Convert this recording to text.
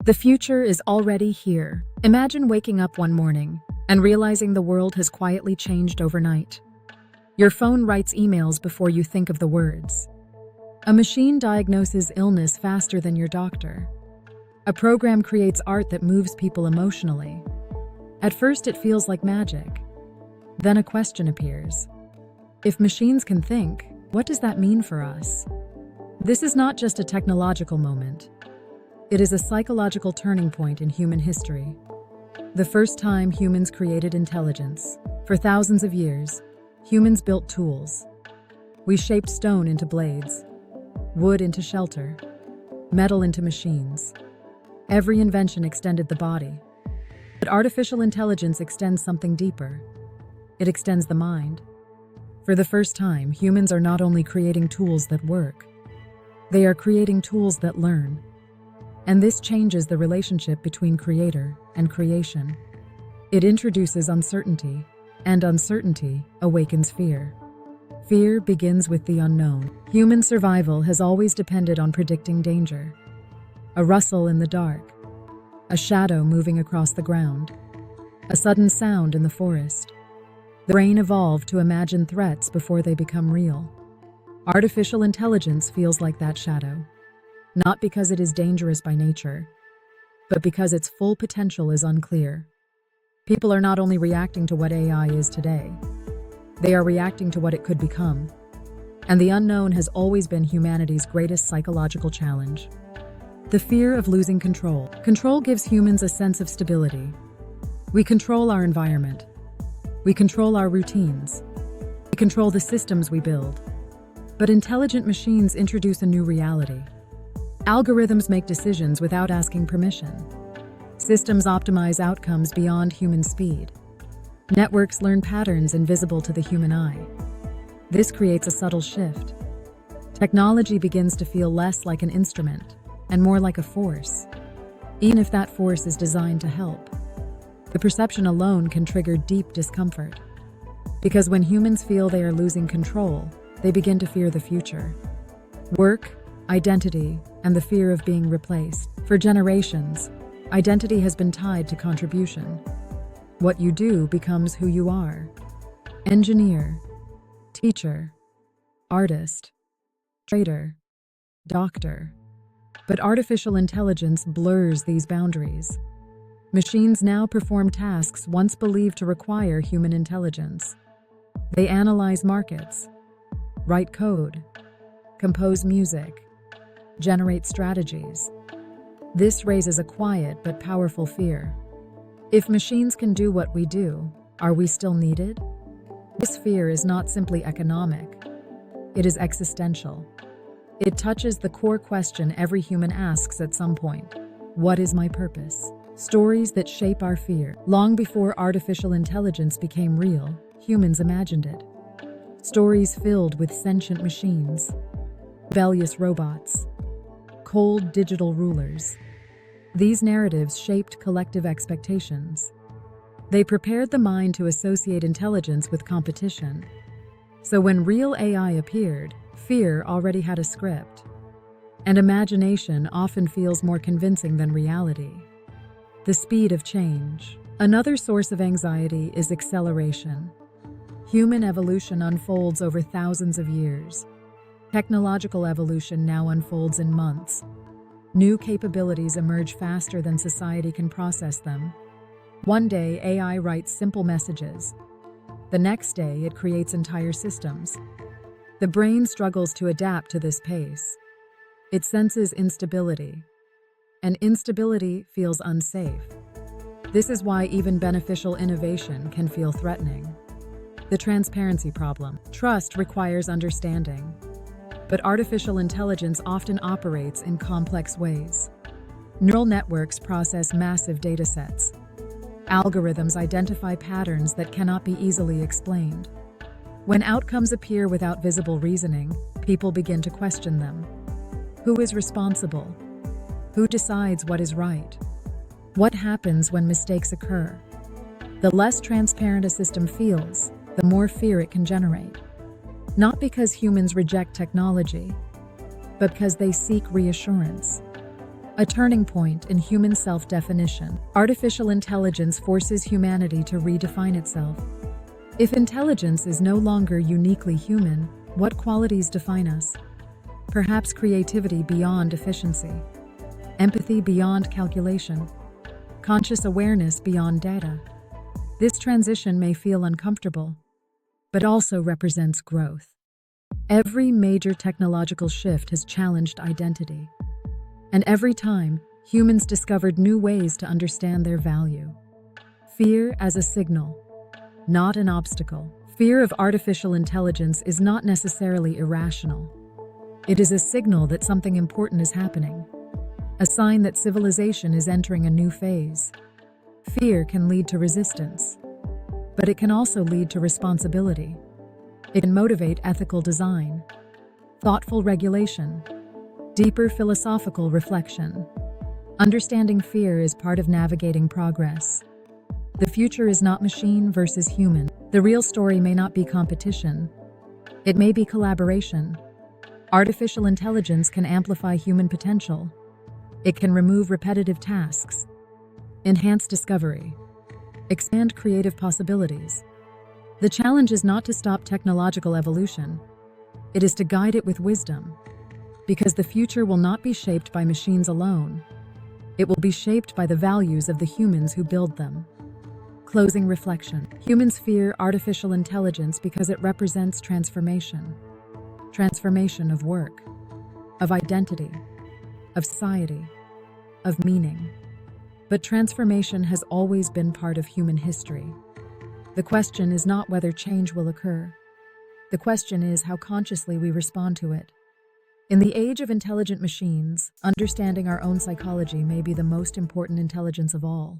The future is already here. Imagine waking up one morning and realizing the world has quietly changed overnight. Your phone writes emails before you think of the words. A machine diagnoses illness faster than your doctor. A program creates art that moves people emotionally. At first, it feels like magic. Then a question appears. If machines can think, what does that mean for us? This is not just a technological moment. It is a psychological turning point in human history. The first time humans created intelligence. For thousands of years, humans built tools. We shaped stone into blades, wood into shelter, metal into machines. Every invention extended the body. But artificial intelligence extends something deeper. It extends the mind. For the first time, humans are not only creating tools that work, they are creating tools that learn. And this changes the relationship between creator and creation. It introduces uncertainty, and uncertainty awakens fear. Fear begins with the unknown. Human survival has always depended on predicting danger. A rustle in the dark, a shadow moving across the ground, a sudden sound in the forest. The brain evolved to imagine threats before they become real. Artificial intelligence feels like that shadow, not because it is dangerous by nature, but because its full potential is unclear. People are not only reacting to what AI is today, they are reacting to what it could become. And the unknown has always been humanity's greatest psychological challenge. The fear of losing control. Control gives humans a sense of stability. We control our environment. We control our routines. We control the systems we build. But intelligent machines introduce a new reality. Algorithms make decisions without asking permission. Systems optimize outcomes beyond human speed. Networks learn patterns invisible to the human eye. This creates a subtle shift. Technology begins to feel less like an instrument and more like a force, even if that force is designed to help. The perception alone can trigger deep discomfort. Because when humans feel they are losing control, they begin to fear the future. Work, identity, and the fear of being replaced. For generations, identity has been tied to contribution. What you do becomes who you are. Engineer, teacher, artist, trader, doctor. But artificial intelligence blurs these boundaries. Machines now perform tasks once believed to require human intelligence. They analyze markets, write code, compose music, generate strategies. This raises a quiet but powerful fear. If machines can do what we do, are we still needed? This fear is not simply economic. It is existential. It touches the core question every human asks at some point. What is my purpose? Stories that shape our fear. Long before artificial intelligence became real, humans imagined it. Stories filled with sentient machines, rebellious robots, cold digital rulers. These narratives shaped collective expectations. They prepared the mind to associate intelligence with competition. So when real AI appeared, fear already had a script. And imagination often feels more convincing than reality. The speed of change. Another source of anxiety is acceleration. Human evolution unfolds over thousands of years. Technological evolution now unfolds in months. New capabilities emerge faster than society can process them. One day, AI writes simple messages. The next day, it creates entire systems. The brain struggles to adapt to this pace. It senses instability, and instability feels unsafe. This is why even beneficial innovation can feel threatening. The transparency problem. Trust requires understanding. But artificial intelligence often operates in complex ways. Neural networks process massive data sets. Algorithms identify patterns that cannot be easily explained. When outcomes appear without visible reasoning, people begin to question them. Who is responsible? Who decides what is right? What happens when mistakes occur? The less transparent a system feels, the more fear it can generate. Not because humans reject technology, but because they seek reassurance. A turning point in human self-definition. Artificial intelligence forces humanity to redefine itself. If intelligence is no longer uniquely human, what qualities define us? Perhaps creativity beyond efficiency, empathy beyond calculation, conscious awareness beyond data. This transition may feel uncomfortable, but also represents growth. Every major technological shift has challenged identity. And every time, humans discovered new ways to understand their value. Fear as a signal, not an obstacle. Fear of artificial intelligence is not necessarily irrational. It is a signal that something important is happening, a sign that civilization is entering a new phase. Fear can lead to resistance, but it can also lead to responsibility. It can motivate ethical design, thoughtful regulation, deeper philosophical reflection. Understanding fear is part of navigating progress. The future is not machine versus human. The real story may not be competition. It may be collaboration. Artificial intelligence can amplify human potential. It can remove repetitive tasks, enhance discovery, expand creative possibilities. The challenge is not to stop technological evolution. It is to guide it with wisdom. Because the future will not be shaped by machines alone. It will be shaped by the values of the humans who build them. Closing reflection. Humans fear artificial intelligence because it represents transformation. Transformation of work, of identity, of society, of meaning. But transformation has always been part of human history. The question is not whether change will occur. The question is how consciously we respond to it. In the age of intelligent machines, understanding our own psychology may be the most important intelligence of all.